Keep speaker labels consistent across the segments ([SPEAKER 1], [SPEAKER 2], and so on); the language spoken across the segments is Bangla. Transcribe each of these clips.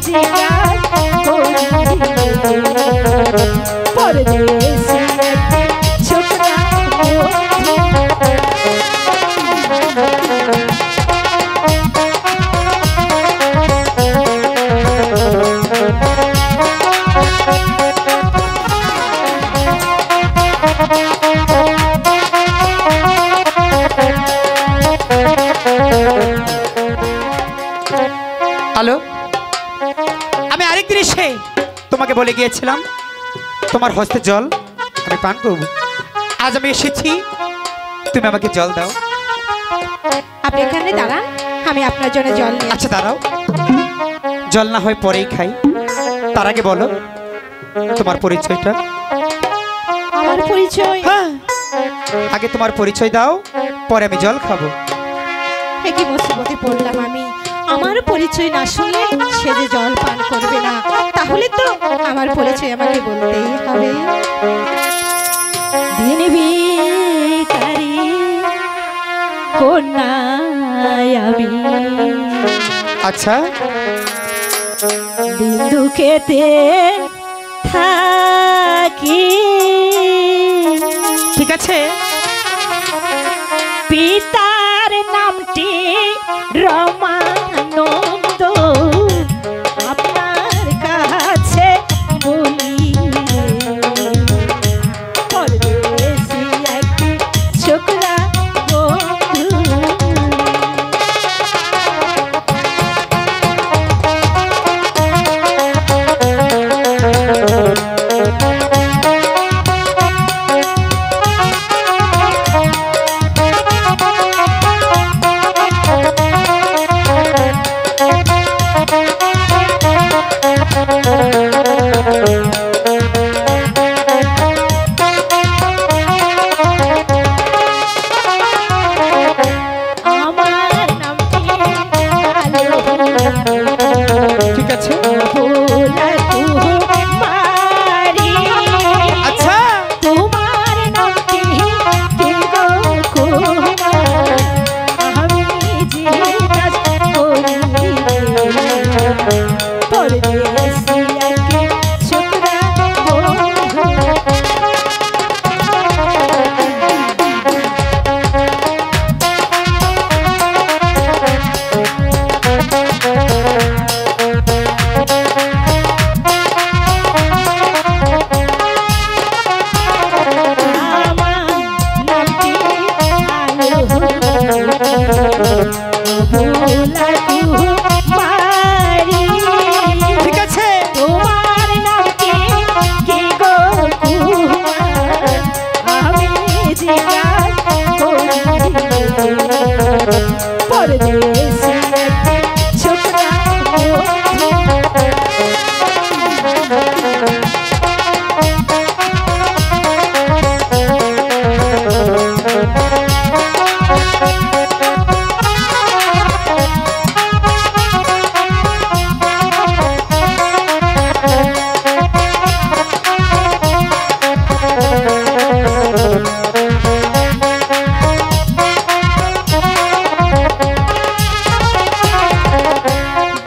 [SPEAKER 1] জিজ্ঞাসা করি পরদেশি ছোকরা
[SPEAKER 2] হ্যালো, আমি আরেকদিন এসে তোমাকে বলে গিয়েছিলাম তোমার হস্তে জল আমি পান করব। আজ আমি এসেছি, তুমি আমাকে জল দাও।
[SPEAKER 1] আপনি এখানে দাঁড়ান, আমি আপনার জন্য জল নিয়ে
[SPEAKER 2] আচ্ছা দাঁড়াও, জল না হয় পরেই খাই, তার আগে বলো তোমার পরিচয়টা।
[SPEAKER 1] আমার পরিচয়?
[SPEAKER 2] হ্যাঁ, আগে তোমার পরিচয় দাও, পরে আমি জল খাবো।
[SPEAKER 1] কি মুসিবতে পড়লাম আমি, আমার পরিচয় না শুনলে সে যে জল পান করবে না, তাহলে তো আমার পরিচয় আমাকে বলতেই হবে। দিন ভিখারি কন্যা আমি,
[SPEAKER 2] আচ্ছা
[SPEAKER 1] দিন দুঃখেতে থাকি,
[SPEAKER 2] ঠিক আছে।
[SPEAKER 1] পিতার নামটি রমানন্দ, আপনার কাছে বলি পরদেশি একটি ছোকরা বন্ধু।
[SPEAKER 2] ঠিক আছে।
[SPEAKER 1] আচ্ছা, তোমার নামটি কি গো কুমার, আমি জিজ্ঞাসা করি পরদেশি একটি ছোকরা বন্ধু।
[SPEAKER 2] ঠিক আছে।
[SPEAKER 1] তোমার নামটি কি গো কুমার, আমি জিজ্ঞাসা করি পরদেশি একটি ছোকরা বন্ধু।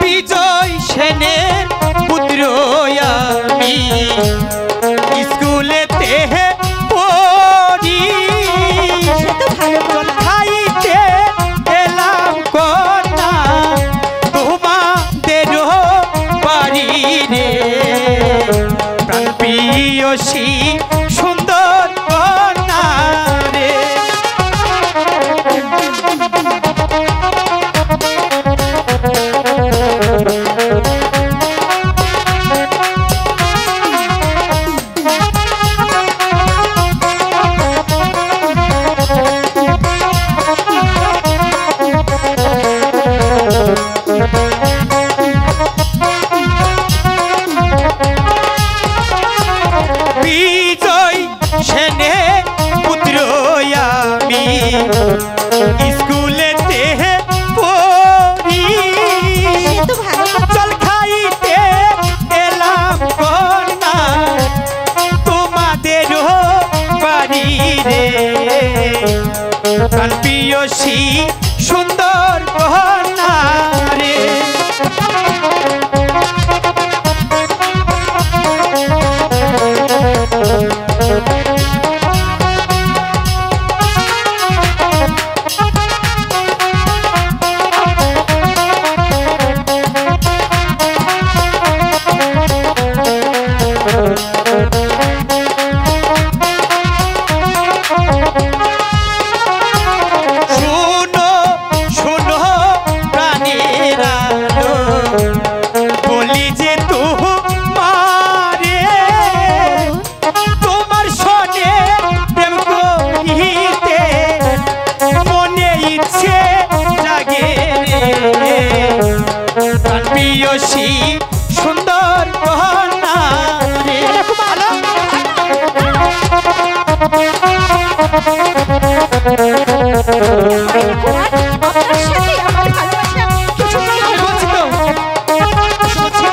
[SPEAKER 2] বিজয় সেনের পুত্র আমি, স্কুলেতে পড়ি, খাইতে এলাম কন্যা তোমাদের বাড়ি রে, প্রাণ প্রিয়সী সুন্দর কন্যা রে। বিজয় সেনে পুত্র আমি, স্কুলেতে পড়ি, জল খাইতে এলাম কন্যা তোমাদের বাড়ি রে, প্রাণ প্রিয়সী সুন্দর কন্যা রে। সুন্দর কন্যা রে।
[SPEAKER 1] আপনার সাথে আমার ভালোবাসা কিছুতেই
[SPEAKER 2] আমি বলছি তো, শুনছি।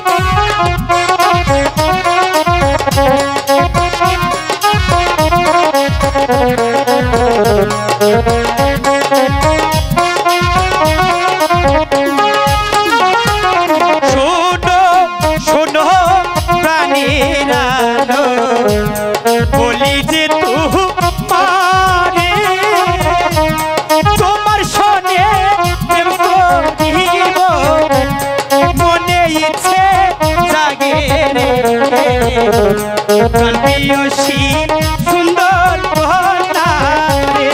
[SPEAKER 2] শোনো শোনো প্রাণীরা বলি যে তোমারে তোমার শোনে প্রেম করিব মনে ইচ্ছে জাগে রে প্রিয়সী সুন্দর কন্যা রে।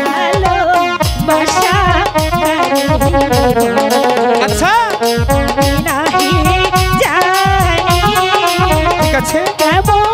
[SPEAKER 1] ভালোবাসা
[SPEAKER 2] আচ্ছা
[SPEAKER 1] নাহি জানি
[SPEAKER 2] ঠিক আছে।
[SPEAKER 1] কেমন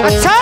[SPEAKER 2] আচ্ছা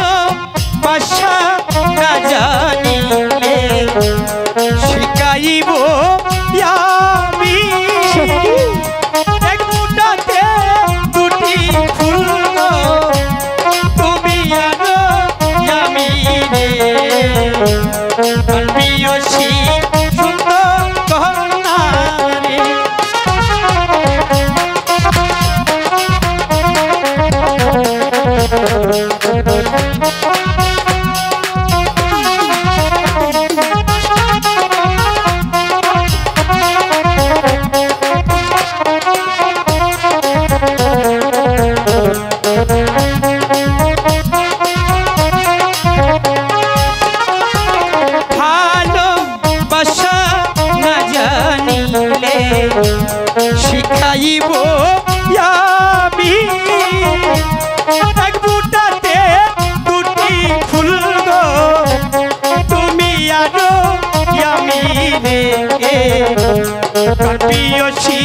[SPEAKER 2] ভালোবাসা না জানিলে শিখাইব আমি এক মুঠাতে দুটি ফুল গো, তুমি আর আমি রে প্রিয়সী সুন্দর কন্যা রে। ভালোবাসা না জানিলে শিখাইব আমি এক বুটাতে দুটি ফুল গো, তুমি আর আমি রে প্রিয়সী